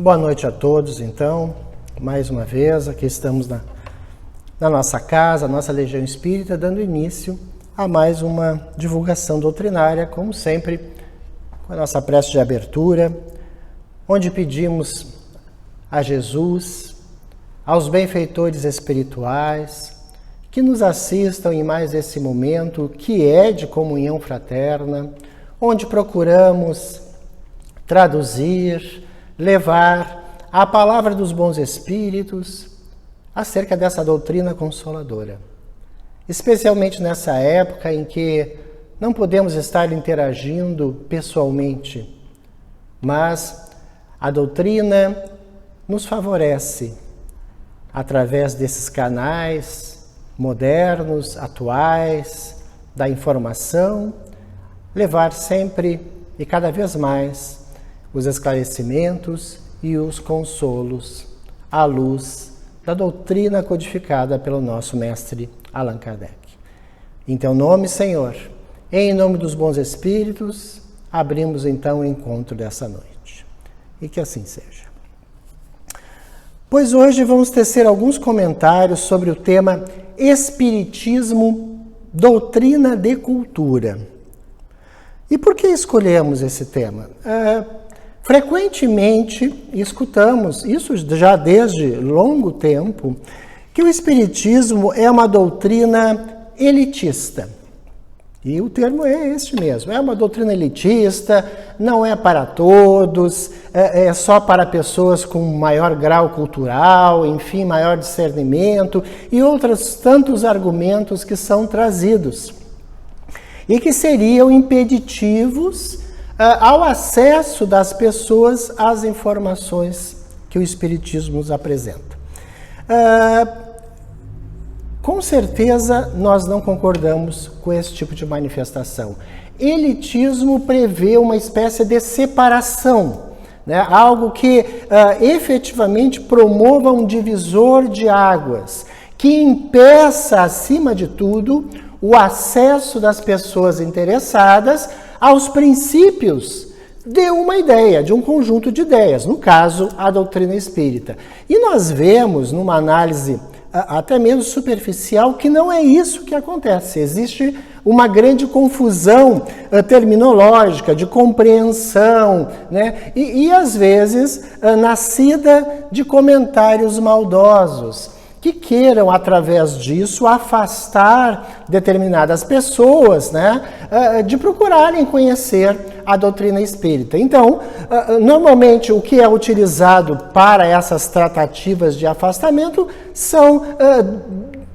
Boa noite a todos, então. Mais uma vez, aqui estamos na nossa casa, nossa Legião Espírita, dando início a mais uma divulgação doutrinária, como sempre, com a nossa prece de abertura, onde pedimos a Jesus, aos benfeitores espirituais, que nos assistam em mais esse momento que é de comunhão fraterna, onde procuramos traduzir, levar a palavra dos bons espíritos acerca dessa doutrina consoladora. Especialmente nessa época em que não podemos estar interagindo pessoalmente, mas a doutrina nos favorece, através desses canais modernos, atuais, da informação, levar sempre e cada vez mais os esclarecimentos e os consolos à luz da doutrina codificada pelo nosso mestre Allan Kardec. Em teu nome, Senhor, em nome dos bons espíritos, abrimos então o encontro dessa noite. E que assim seja. Pois hoje vamos tecer alguns comentários sobre o tema Espiritismo, doutrina de cultura. E por que escolhemos esse tema? Frequentemente escutamos, isso já desde longo tempo, que o Espiritismo é uma doutrina elitista. E o termo é este mesmo, é uma doutrina elitista, não é para todos, é só para pessoas com maior grau cultural, enfim, maior discernimento e outros tantos argumentos que são trazidos. E que seriam impeditivos ao acesso das pessoas às informações que o Espiritismo nos apresenta. Com certeza, nós não concordamos com esse tipo de manifestação. Elitismo prevê uma espécie de separação, né? Algo que efetivamente promova um divisor de águas, que impeça, acima de tudo, o acesso das pessoas interessadas aos princípios de uma ideia, de um conjunto de ideias, no caso, a doutrina espírita. E nós vemos, numa análise até mesmo superficial, que não é isso que acontece. Existe uma grande confusão terminológica, de compreensão, né? E às vezes, nascida de comentários maldosos, que queiram, através disso, afastar determinadas pessoas, né, de procurarem conhecer a doutrina espírita. Então, normalmente, o que é utilizado para essas tratativas de afastamento são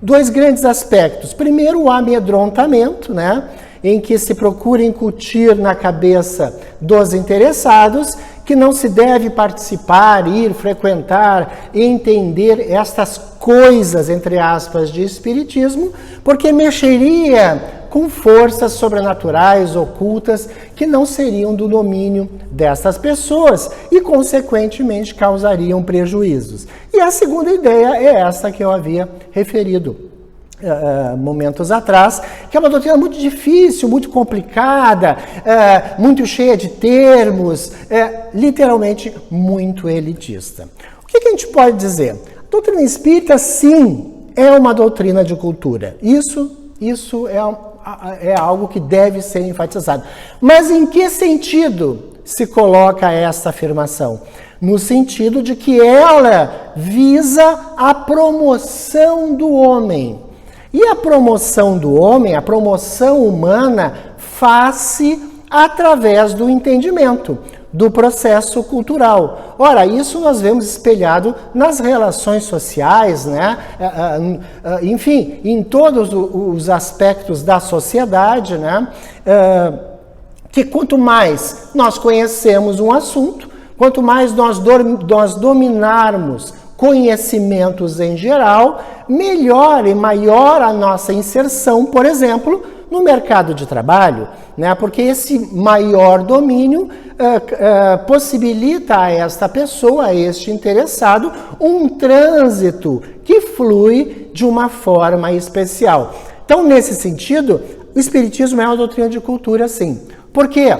dois grandes aspectos. Primeiro, o amedrontamento, né, em que se procura incutir na cabeça dos interessados que não se deve participar, ir, frequentar, entender estas coisas, entre aspas, de espiritismo, porque mexeria com forças sobrenaturais, ocultas, que não seriam do domínio destas pessoas e, consequentemente, causariam prejuízos. E a segunda ideia é esta que eu havia referido momentos atrás, que é uma doutrina muito difícil, muito complicada, muito cheia de termos, literalmente muito elitista. O que a gente pode dizer? A doutrina espírita, sim, é uma doutrina de cultura. Isso é algo que deve ser enfatizado. Mas em que sentido se coloca essa afirmação? No sentido de que ela visa a promoção do homem. E a promoção do homem, a promoção humana, faz-se através do entendimento, do processo cultural. Ora, isso nós vemos espelhado nas relações sociais, né? Enfim, em todos os aspectos da sociedade, né? Que quanto mais nós conhecemos um assunto, quanto mais nós dominarmos conhecimentos em geral, melhor e maior a nossa inserção, por exemplo, no mercado de trabalho, né? Porque esse maior domínio possibilita a esta pessoa, a este interessado, um trânsito que flui de uma forma especial. Então, nesse sentido, o Espiritismo é uma doutrina de cultura, sim. Por quê?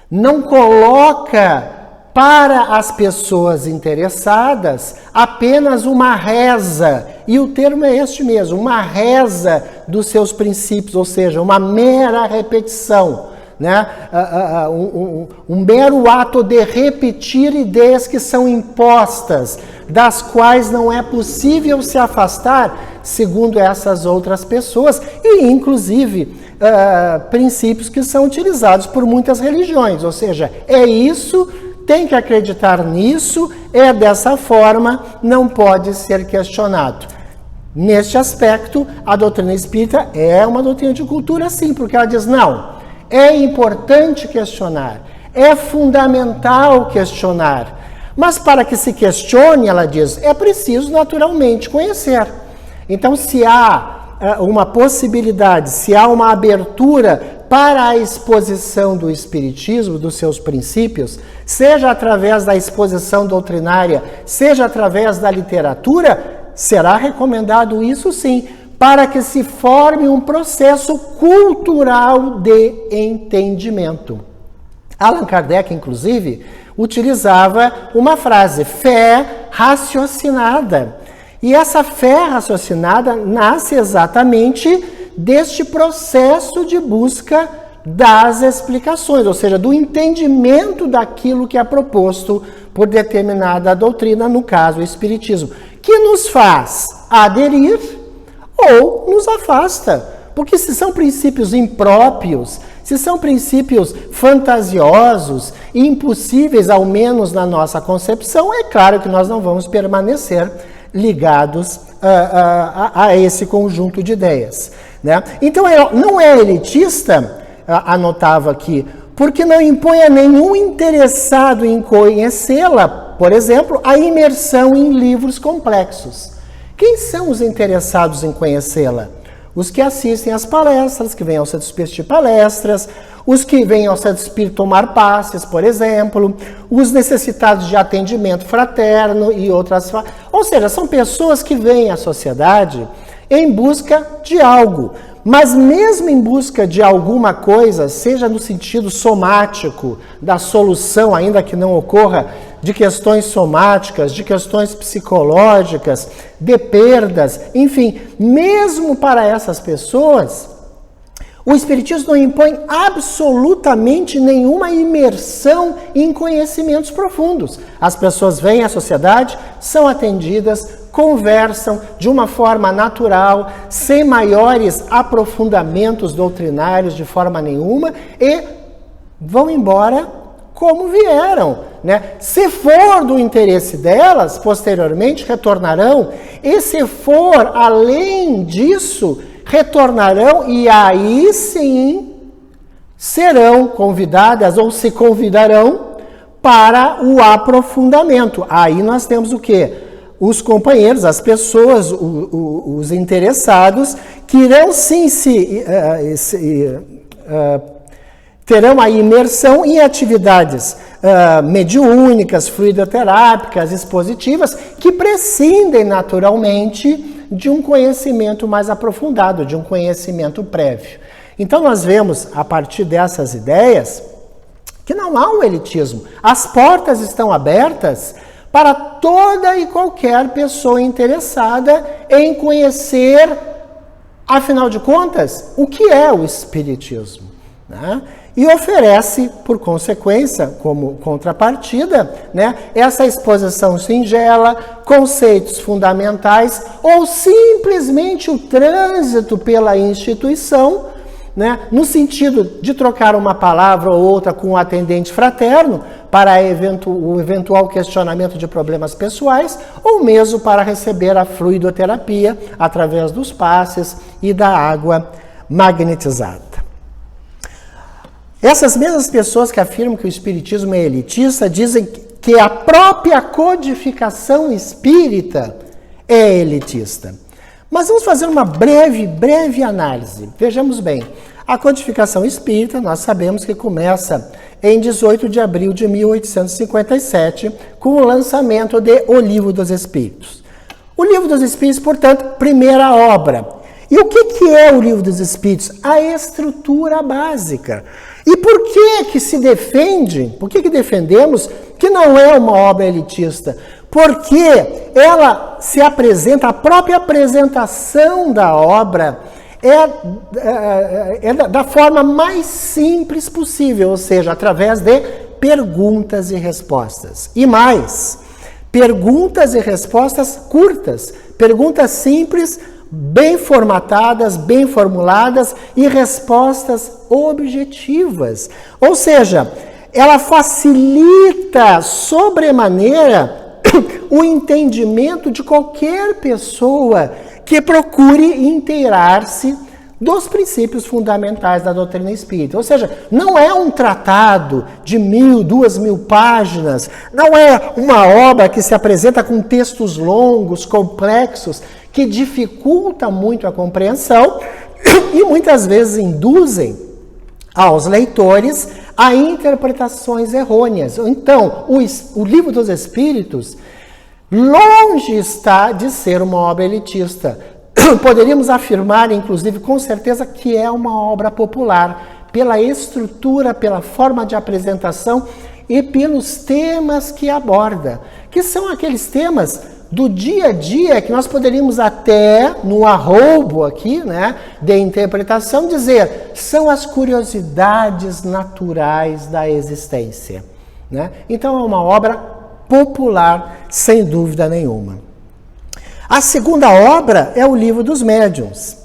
Não coloca para as pessoas interessadas, apenas uma reza, e o termo é este mesmo, uma reza dos seus princípios, ou seja, uma mera repetição, né? Um mero ato de repetir ideias que são impostas, das quais não é possível se afastar, segundo essas outras pessoas, e inclusive princípios que são utilizados por muitas religiões, ou seja, é isso, tem que acreditar nisso, é dessa forma, não pode ser questionado. Neste aspecto, a doutrina espírita é uma doutrina de cultura, sim, porque ela diz, não, é importante questionar, é fundamental questionar, mas para que se questione, ela diz, é preciso naturalmente conhecer. Então, se há uma possibilidade, se há uma abertura para a exposição do Espiritismo, dos seus princípios, seja através da exposição doutrinária, seja através da literatura, será recomendado isso sim, para que se forme um processo cultural de entendimento. Allan Kardec, inclusive, utilizava uma frase, fé raciocinada. E essa fé raciocinada nasce exatamente deste processo de busca das explicações, ou seja, do entendimento daquilo que é proposto por determinada doutrina, no caso o Espiritismo, que nos faz aderir ou nos afasta. Porque se são princípios impróprios, se são princípios fantasiosos e impossíveis, ao menos na nossa concepção, é claro que nós não vamos permanecer ligados a esse conjunto de ideias, né? Então, não é elitista, anotava aqui, porque não impõe a nenhum interessado em conhecê-la, por exemplo, a imersão em livros complexos. Quem são os interessados em conhecê-la? Os que assistem às palestras, que vêm ao Centro Espírita de palestras, os que vêm ao Centro Espírita tomar passes, por exemplo, os necessitados de atendimento fraterno e outras... Ou seja, são pessoas que vêm à sociedade em busca de algo, mas mesmo em busca de alguma coisa, seja no sentido somático, da solução, ainda que não ocorra, de questões somáticas, de questões psicológicas, de perdas, enfim, mesmo para essas pessoas, o Espiritismo não impõe absolutamente nenhuma imersão em conhecimentos profundos. As pessoas vêm à sociedade, são atendidas, conversam de uma forma natural, sem maiores aprofundamentos doutrinários de forma nenhuma e vão embora como vieram, né? Se for do interesse delas, posteriormente retornarão, e se for além disso, retornarão e aí sim serão convidadas ou se convidarão para o aprofundamento. Aí nós temos o quê? Os companheiros, as pessoas, os interessados, que irão sim terão a imersão em atividades mediúnicas, fluidoterápicas, expositivas, que prescindem naturalmente de um conhecimento mais aprofundado, de um conhecimento prévio. Então nós vemos, a partir dessas ideias, que não há um elitismo. As portas estão abertas para toda e qualquer pessoa interessada em conhecer, afinal de contas, o que é o Espiritismo, né? E oferece, por consequência, como contrapartida, né, essa exposição singela, conceitos fundamentais ou simplesmente o trânsito pela instituição, né, no sentido de trocar uma palavra ou outra com um atendente fraterno para o eventual questionamento de problemas pessoais ou mesmo para receber a fluidoterapia através dos passes e da água magnetizada. Essas mesmas pessoas que afirmam que o Espiritismo é elitista dizem que a própria codificação espírita é elitista. Mas vamos fazer uma breve análise. Vejamos bem, a codificação espírita, nós sabemos que começa em 18 de abril de 1857, com o lançamento de O Livro dos Espíritos. O Livro dos Espíritos, portanto, primeira obra. E o que é o Livro dos Espíritos? A estrutura básica. E por que se defende, por que defendemos que não é uma obra elitista? Porque ela se apresenta, a própria apresentação da obra é da forma mais simples possível, ou seja, através de perguntas e respostas. E mais, perguntas e respostas curtas, perguntas simples, bem formatadas, bem formuladas e respostas objetivas. Ou seja, ela facilita sobremaneira o entendimento de qualquer pessoa que procure inteirar-se dos princípios fundamentais da doutrina espírita. Ou seja, não é um tratado de 1.000, 2.000 páginas, não é uma obra que se apresenta com textos longos, complexos, que dificulta muito a compreensão e muitas vezes induzem aos leitores a interpretações errôneas. Então, o Livro dos Espíritos longe está de ser uma obra elitista. Poderíamos afirmar, inclusive, com certeza, que é uma obra popular, pela estrutura, pela forma de apresentação e pelos temas que aborda, que são aqueles temas do dia a dia que nós poderíamos até, no arroubo aqui, né, de interpretação, dizer, são as curiosidades naturais da existência, né? Então é uma obra popular, sem dúvida nenhuma. A segunda obra é o Livro dos Médiuns.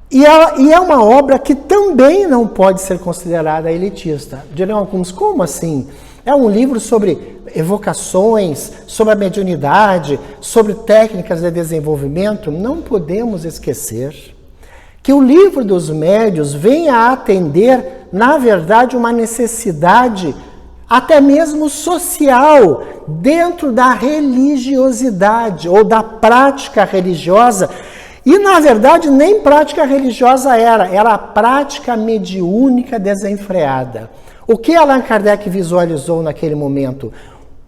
E é uma obra que também não pode ser considerada elitista. Dirão alguns, como assim? É um livro sobre evocações, sobre a mediunidade, sobre técnicas de desenvolvimento. Não podemos esquecer que o Livro dos Médiuns vem a atender, na verdade, uma necessidade até mesmo social, dentro da religiosidade ou da prática religiosa. E, na verdade, nem prática religiosa era a prática mediúnica desenfreada. O que Allan Kardec visualizou naquele momento?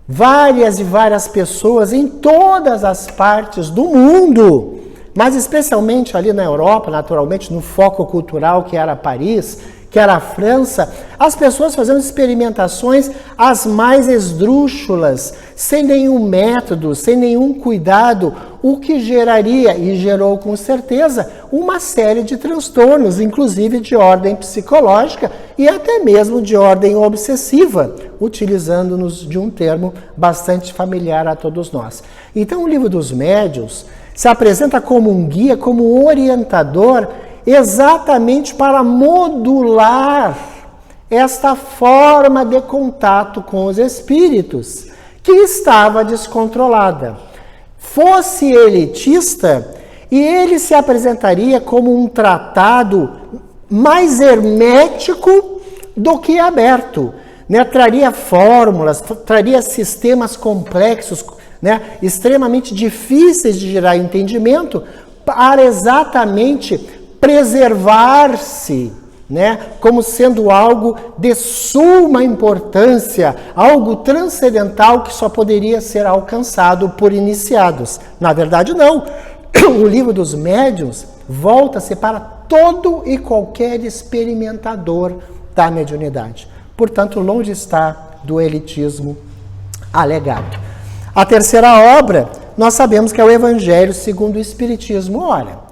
Várias e várias pessoas em todas as partes do mundo, mas especialmente ali na Europa, naturalmente, no foco cultural que era Paris, que era a França, as pessoas fazendo experimentações as mais esdrúxulas, sem nenhum método, sem nenhum cuidado, o que geraria, e gerou com certeza, uma série de transtornos, inclusive de ordem psicológica e até mesmo de ordem obsessiva, utilizando-nos de um termo bastante familiar a todos nós. Então, o Livro dos Médiuns se apresenta como um guia, como um orientador, exatamente para modular esta forma de contato com os espíritos, que estava descontrolada. Fosse elitista, e ele se apresentaria como um tratado mais hermético do que aberto, né? Traria fórmulas, traria sistemas complexos, né? Extremamente difíceis de gerar entendimento, para exatamente preservar-se, né, como sendo algo de suma importância, algo transcendental que só poderia ser alcançado por iniciados. Na verdade, não. O Livro dos Médiuns volta-se para todo e qualquer experimentador da mediunidade. Portanto, longe está do elitismo alegado. A terceira obra, nós sabemos que é o Evangelho segundo o Espiritismo. Olha,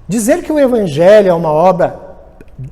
dizer que o Evangelho é uma obra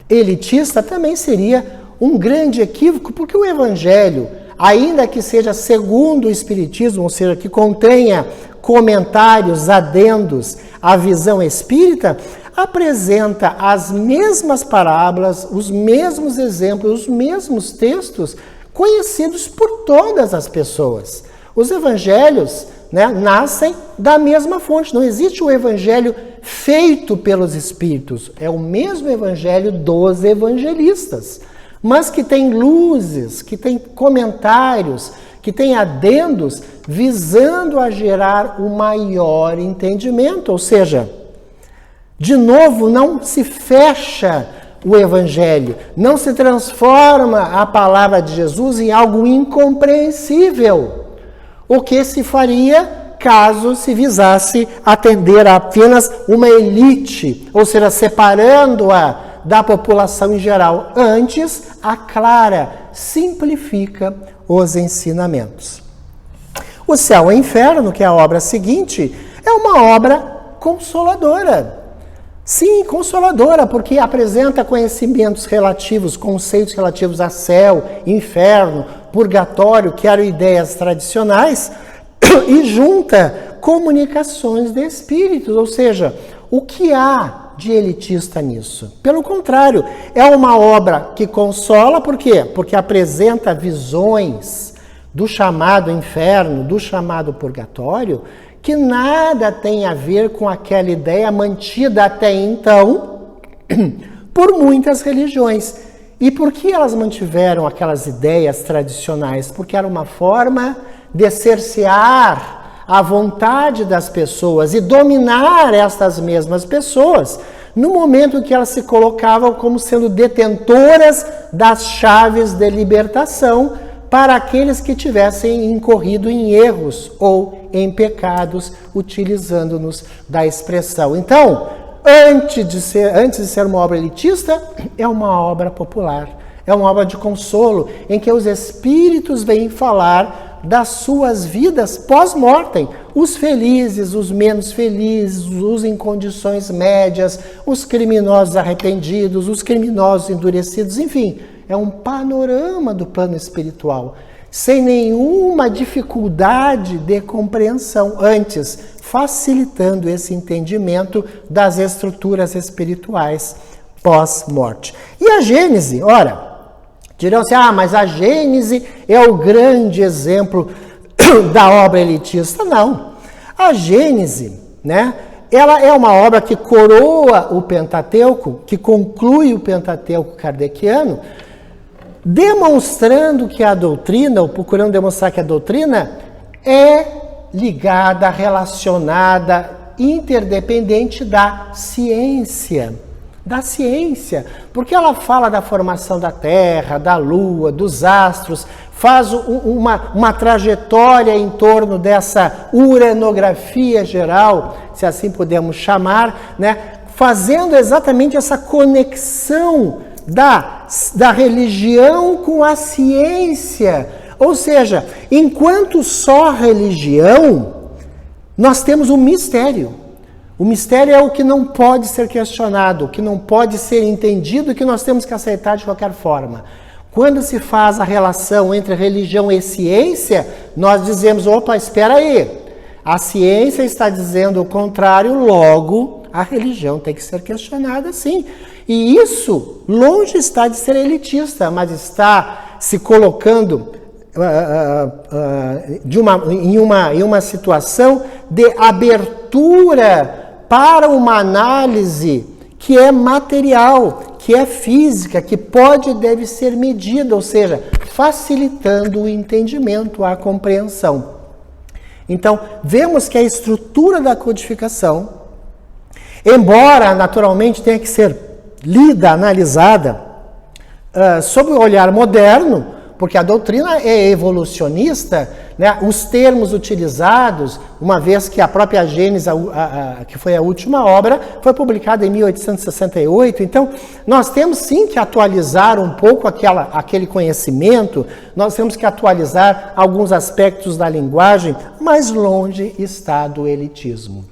elitista também seria um grande equívoco, porque o Evangelho, ainda que seja segundo o Espiritismo, ou seja, que contenha comentários, adendos à visão espírita, apresenta as mesmas parábolas, os mesmos exemplos, os mesmos textos conhecidos por todas as pessoas. Os evangelhos, né, nascem da mesma fonte. Não existe um evangelho feito pelos espíritos. É o mesmo evangelho dos evangelistas, mas que tem luzes, que tem comentários, que tem adendos, visando a gerar o maior entendimento. Ou seja, de novo, não se fecha o evangelho, não se transforma a palavra de Jesus em algo incompreensível. O que se faria caso se visasse atender a apenas uma elite, ou seja, separando-a da população em geral. Antes, aclara, simplifica os ensinamentos. O Céu e o Inferno, que é a obra seguinte, é uma obra consoladora. Sim, consoladora, porque apresenta conhecimentos relativos, conceitos relativos a céu, inferno, purgatório, que eram ideias tradicionais, e junta comunicações de espíritos, ou seja, o que há de elitista nisso? Pelo contrário, é uma obra que consola, por quê? Porque apresenta visões do chamado inferno, do chamado purgatório, que nada tem a ver com aquela ideia mantida até então por muitas religiões. E por que elas mantiveram aquelas ideias tradicionais? Porque era uma forma de cercear a vontade das pessoas e dominar estas mesmas pessoas no momento que elas se colocavam como sendo detentoras das chaves de libertação para aqueles que tivessem incorrido em erros ou em pecados, utilizando-nos da expressão. Então, antes de ser uma obra elitista, é uma obra popular, é uma obra de consolo, em que os espíritos vêm falar das suas vidas pós-mortem, os felizes, os menos felizes, os em condições médias, os criminosos arrependidos, os criminosos endurecidos, enfim, é um panorama do plano espiritual, sem nenhuma dificuldade de compreensão, antes facilitando esse entendimento das estruturas espirituais pós-morte. E a Gênese, ora, dirão assim, mas a Gênese é o grande exemplo da obra elitista. Não, a Gênese, né, ela é uma obra que coroa o Pentateuco, que conclui o Pentateuco kardeciano, demonstrando que a doutrina, ou procurando demonstrar que a doutrina é ligada, relacionada, interdependente da ciência. Da ciência, porque ela fala da formação da Terra, da Lua, dos astros, faz uma trajetória em torno dessa uranografia geral, se assim podemos chamar, né? Fazendo exatamente essa conexão da religião com a ciência. Ou seja, enquanto só religião, nós temos um mistério. O mistério é o que não pode ser questionado, o que não pode ser entendido e que nós temos que aceitar de qualquer forma. Quando se faz a relação entre religião e ciência, nós dizemos, opa, espera aí, a ciência está dizendo o contrário, logo a religião tem que ser questionada sim. E isso longe está de ser elitista, mas está se colocando em uma situação de abertura para uma análise que é material, que é física, que pode e deve ser medida, ou seja, facilitando o entendimento, a compreensão. Então, vemos que a estrutura da codificação, embora naturalmente tenha que ser lida, analisada, sob o olhar moderno, porque a doutrina é evolucionista, né? Os termos utilizados, uma vez que a própria Gênese, que foi a última obra, foi publicada em 1868, então nós temos sim que atualizar um pouco aquele conhecimento, nós temos que atualizar alguns aspectos da linguagem, mas longe está do elitismo.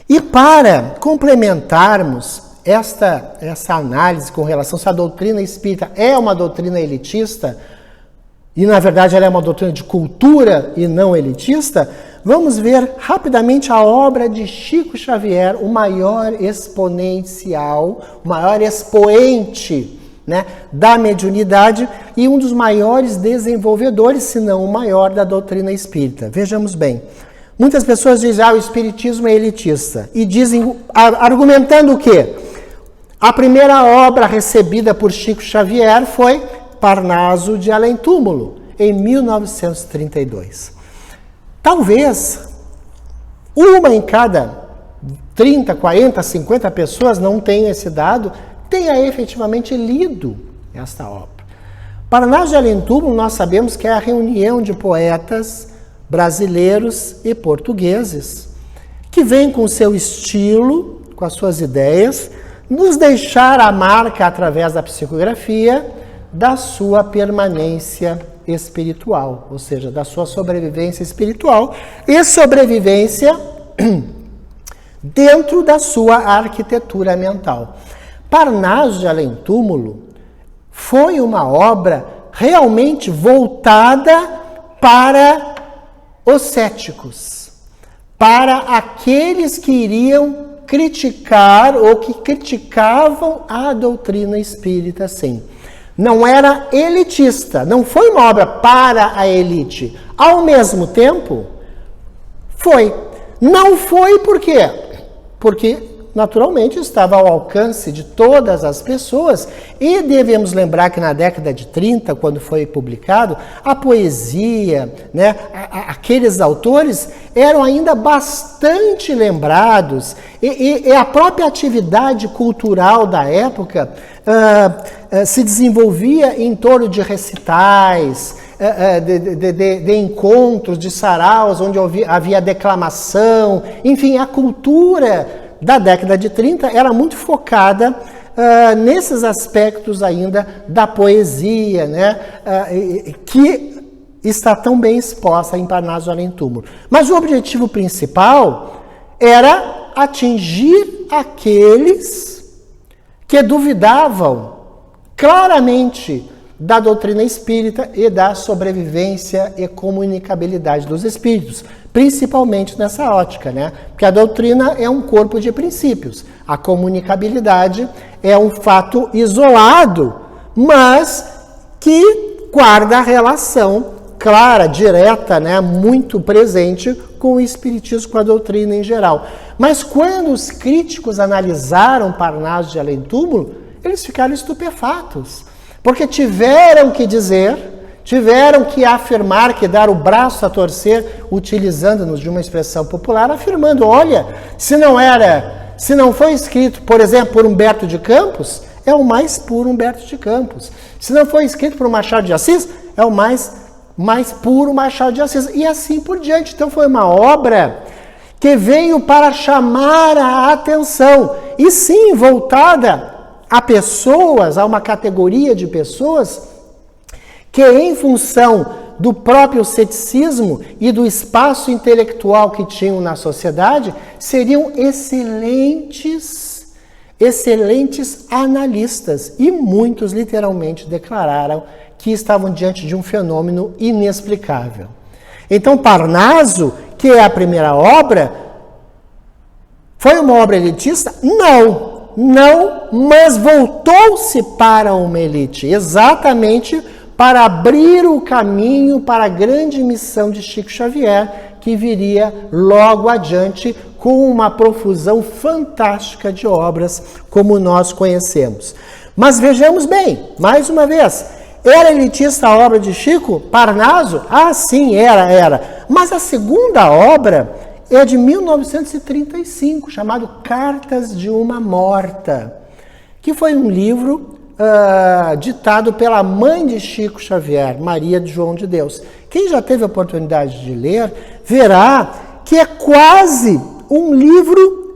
E para complementarmos essa análise com relação se a doutrina espírita é uma doutrina elitista, e na verdade ela é uma doutrina de cultura e não elitista, vamos ver rapidamente a obra de Chico Xavier, o maior exponencial, o maior expoente, né, da mediunidade e um dos maiores desenvolvedores, se não o maior, da doutrina espírita. Vejamos bem. Muitas pessoas dizem, o espiritismo é elitista, e dizem, argumentando o quê? A primeira obra recebida por Chico Xavier foi Parnaso de Além Túmulo, em 1932. Talvez uma em cada 30, 40, 50 pessoas, não tenha esse dado, tenha efetivamente lido esta obra. Parnaso de Além Túmulo, nós sabemos que é a reunião de poetas brasileiros e portugueses, que vêm com seu estilo, com as suas ideias, nos deixar a marca através da psicografia da sua permanência espiritual, ou seja, da sua sobrevivência espiritual e sobrevivência dentro da sua arquitetura mental. Parnaso de Além-Túmulo foi uma obra realmente voltada para os céticos, para aqueles que iriam criticar ou que criticavam a doutrina espírita, sim. Não era elitista, não foi uma obra para a elite. Ao mesmo tempo, foi. Não foi por quê? Porque, naturalmente, estava ao alcance de todas as pessoas e devemos lembrar que na década de 30, quando foi publicado, a poesia, né, aqueles autores eram ainda bastante lembrados e a própria atividade cultural da época se desenvolvia em torno de recitais, de encontros, de saraus, onde havia declamação, enfim, a cultura da década de 30 era muito focada nesses aspectos ainda da poesia, né, que está tão bem exposta em Parnaso de Além-Túmulo. Mas o objetivo principal era atingir aqueles que duvidavam claramente da doutrina espírita e da sobrevivência e comunicabilidade dos espíritos, principalmente nessa ótica, né? Porque a doutrina é um corpo de princípios, a comunicabilidade é um fato isolado, mas que guarda a relação clara, direta, né? Muito presente com o espiritismo, com a doutrina em geral. Mas quando os críticos analisaram Parnaso de Além-Túmulo, eles ficaram estupefatos, porque tiveram que dizer, tiveram que afirmar, que dar o braço a torcer, utilizando-nos de uma expressão popular, afirmando, olha, se não foi escrito, por exemplo, por Humberto de Campos, é o mais puro Humberto de Campos. Se não foi escrito por Machado de Assis, é o mais puro Machado de Assis. E assim por diante. Então foi uma obra que veio para chamar a atenção, e sim, voltada a pessoas, a uma categoria de pessoas que, em função do próprio ceticismo e do espaço intelectual que tinham na sociedade, seriam excelentes analistas. E muitos literalmente declararam que estavam diante de um fenômeno inexplicável. Então, Parnaso, que é a primeira obra, foi uma obra elitista? Não, mas voltou-se para uma elite, exatamente para abrir o caminho para a grande missão de Chico Xavier, que viria logo adiante com uma profusão fantástica de obras, como nós conhecemos. Mas vejamos bem, mais uma vez, era elitista a obra de Chico? Parnaso? Ah, sim, era. Mas a segunda obra é de 1935, chamado Cartas de uma Morta, que foi um livro ditado pela mãe de Chico Xavier, Maria de João de Deus. Quem já teve a oportunidade de ler, verá que é quase um livro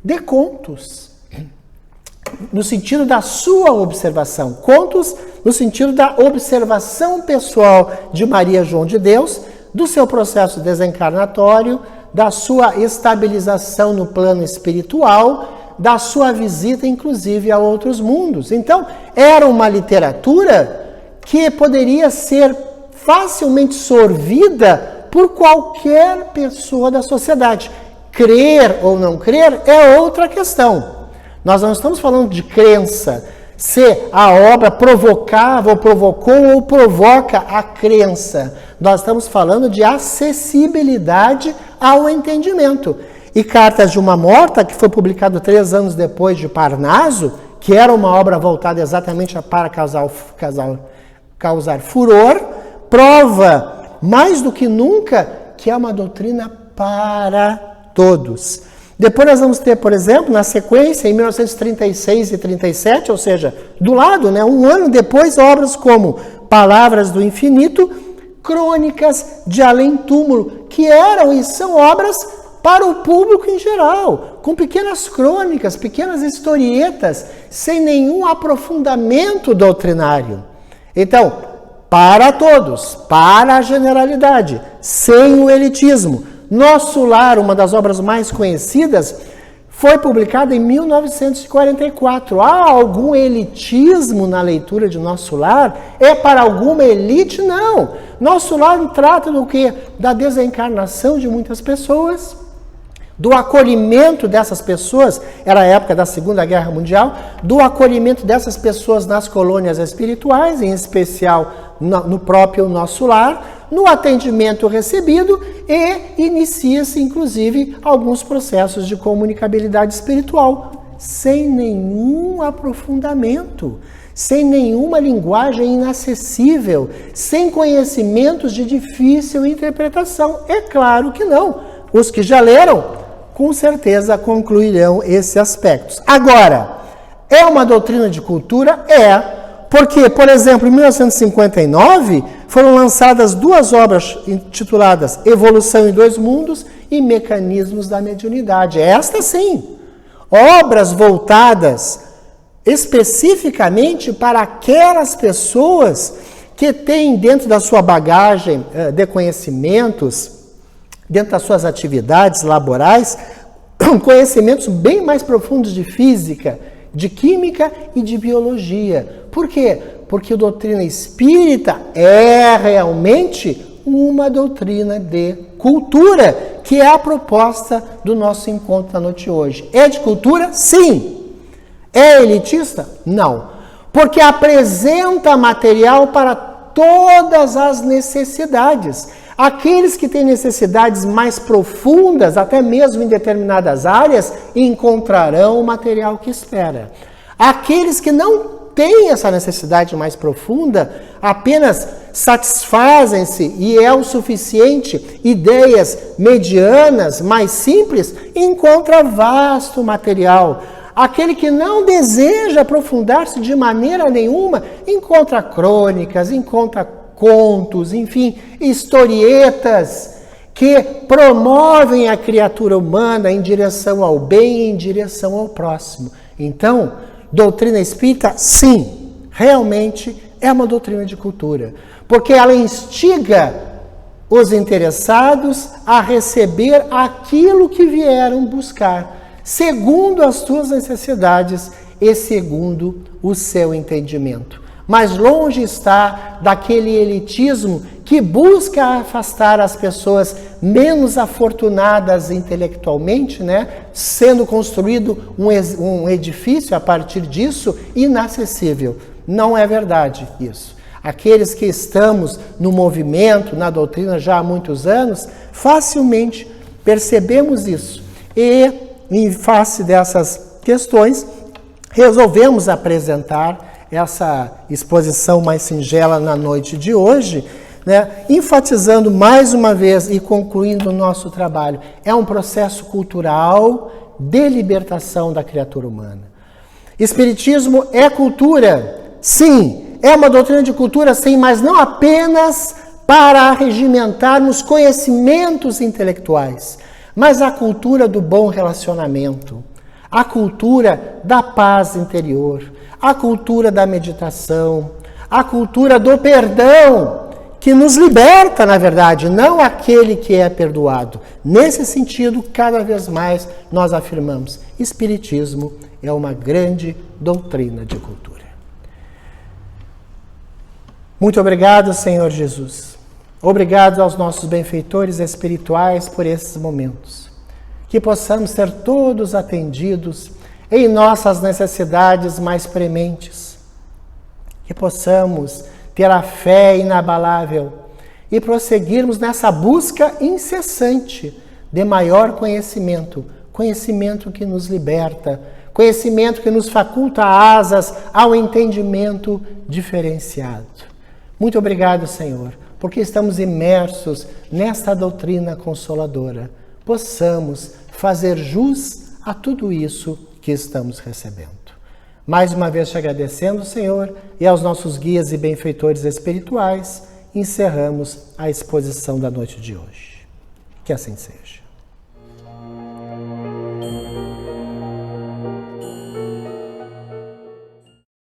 de contos, no sentido da sua observação. Contos no sentido da observação pessoal de Maria João de Deus, do seu processo desencarnatório, da sua estabilização no plano espiritual, da sua visita, inclusive, a outros mundos. Então, era uma literatura que poderia ser facilmente sorvida por qualquer pessoa da sociedade. Crer ou não crer é outra questão. Nós não estamos falando de crença, se a obra provocava ou provocou ou provoca a crença. Nós estamos falando de acessibilidade ao entendimento. E Cartas de uma Morta, que foi publicado 3 anos depois de Parnaso, que era uma obra voltada exatamente para causar furor, prova mais do que nunca que é uma doutrina para todos. Depois nós vamos ter, por exemplo, na sequência, em 1936 e 37, ou seja, do lado, né, um ano depois, obras como Palavras do Infinito, crônicas de além-túmulo, que eram e são obras para o público em geral, com pequenas crônicas, pequenas historietas, sem nenhum aprofundamento doutrinário. Então, para todos, para a generalidade, sem o elitismo. Nosso Lar, uma das obras mais conhecidas, foi publicada em 1944. Há algum elitismo na leitura de Nosso Lar? É para alguma elite? Não. Nosso Lar trata do quê? Da desencarnação de muitas pessoas, do acolhimento dessas pessoas, era a época da Segunda Guerra Mundial, do acolhimento dessas pessoas nas colônias espirituais, em especial no próprio Nosso Lar, no atendimento recebido, e inicia-se, inclusive, alguns processos de comunicabilidade espiritual, sem nenhum aprofundamento, sem nenhuma linguagem inacessível, sem conhecimentos de difícil interpretação. É claro que não. Os que já leram, com certeza concluirão esses aspectos. Agora, é uma doutrina de cultura? É, porque, por exemplo, em 1959, foram lançadas 2 obras intituladas Evolução em 2 Mundos e Mecanismos da Mediunidade. Estas sim, obras voltadas especificamente para aquelas pessoas que têm dentro da sua bagagem de conhecimentos, dentro das suas atividades laborais, conhecimentos bem mais profundos de física, de química e de biologia. Por quê? Porque a doutrina espírita é realmente uma doutrina de cultura, que é a proposta do nosso encontro da noite de hoje. É de cultura? Sim. É elitista? Não. Porque apresenta material para todas as necessidades. Aqueles que têm necessidades mais profundas, até mesmo em determinadas áreas, encontrarão o material que espera. Aqueles que não têm essa necessidade mais profunda, apenas satisfazem-se e é o suficiente ideias medianas, mais simples, encontra vasto material. Aquele que não deseja aprofundar-se de maneira nenhuma, encontra crônicas, encontra contos, enfim, historietas que promovem a criatura humana em direção ao bem e em direção ao próximo. Então, doutrina espírita, sim, realmente é uma doutrina de cultura, porque ela instiga os interessados a receber aquilo que vieram buscar, segundo as suas necessidades e segundo o seu entendimento. Mas longe está daquele elitismo que busca afastar as pessoas menos afortunadas intelectualmente, né? Sendo construído um edifício a partir disso inacessível. Não é verdade isso. Aqueles que estamos no movimento, na doutrina já há muitos anos, facilmente percebemos isso. E, em face dessas questões, resolvemos apresentar essa exposição mais singela na noite de hoje, né, enfatizando mais uma vez e concluindo o nosso trabalho. É um processo cultural de libertação da criatura humana. Espiritismo é cultura? Sim. É uma doutrina de cultura? Sim, mas não apenas para arregimentarmos conhecimentos intelectuais, mas a cultura do bom relacionamento, a cultura da paz interior, a cultura da meditação, a cultura do perdão, que nos liberta, na verdade, não aquele que é perdoado. Nesse sentido, cada vez mais nós afirmamos, Espiritismo é uma grande doutrina de cultura. Muito obrigado, Senhor Jesus. Obrigado aos nossos benfeitores espirituais por esses momentos. Que possamos ser todos atendidos em nossas necessidades mais prementes, que possamos ter a fé inabalável e prosseguirmos nessa busca incessante de maior conhecimento, conhecimento que nos liberta, conhecimento que nos faculta asas ao entendimento diferenciado. Muito obrigado, Senhor, porque estamos imersos nesta doutrina consoladora. Possamos fazer jus a tudo isso que estamos recebendo. Mais uma vez te agradecendo, Senhor, e aos nossos guias e benfeitores espirituais, encerramos a exposição da noite de hoje. Que assim seja.